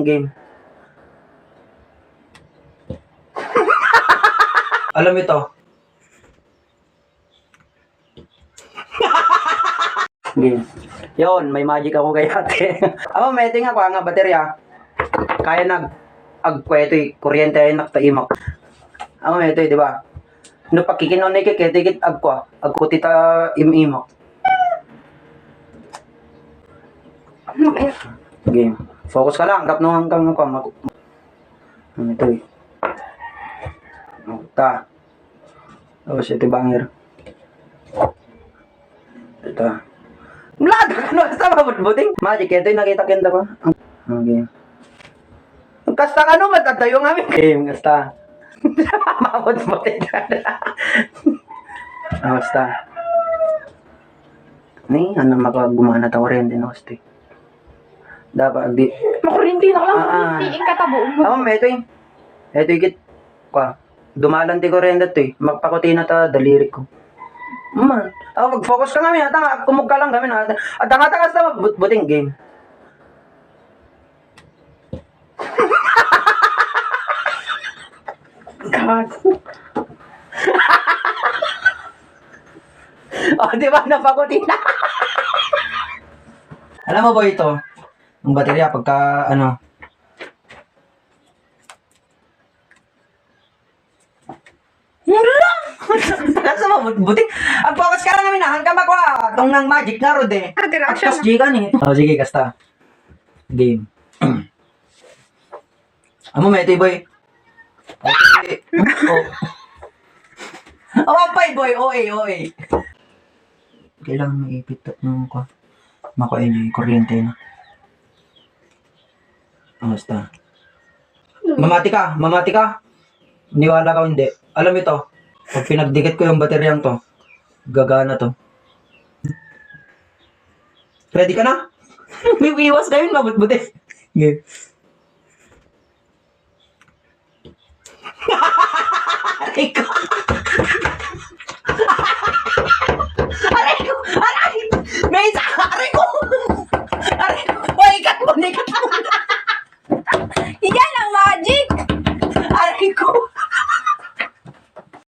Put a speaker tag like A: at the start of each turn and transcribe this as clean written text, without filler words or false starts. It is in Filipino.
A: Mabut-buting game. Alam ito. Game. Yon, may magic ako kay ate. Ako, may ting ako nga baterya. Kaya agkweto kuryente ay naktaimak. Ako, may ito, di ba? No pakikinon ni kikit agko tita imimak. Game. Focus ka lang, kap nung hanggang ako. Ito eh. Ta. Oh, ito bangir. Ito. Mlad! Ano? Sa mabut-buting? Magic, ito yung nakita kinta ko. Okay. Kasta ka no, matatayo nga game, kasta. Mabut-buting ka na. Kasta. Ni, ano makagumana ta kuryente no, kasta. Dapat, di.
B: Makurinti na lang. Tiin katabo mo.
A: Ako, ito yung. Ito yung kit. Dumalan ti kuryente ito eh. Magpakuti na ta, daliri ko. Man. Ako, mag-focus ka namin. At kumug ka lang kami na. At tanga-tanga sa buting game.
B: God.
A: Oh, di ba? Napakuti na. Alam mo ba ito? Ang baterya pagka ano. Nasa mabuting. Ang focus ka lang namin na. Hanggang makwa. Itong ng magic na rod eh. At kas G ka ni. Oh, sige, kasta. Game. Amo, may ito boy. Okay. Oh, pay boy. OA. Kailangan maipit ng ko. Mako-enjoy kuryente na. Basta. Mamati ka. Niwala ka hindi. Alam ito. Pag pinagdikit ko yung bateryang to, gagana to. Ready ka na? May iwas kayo, mabut-buti. Okay. Aray ko.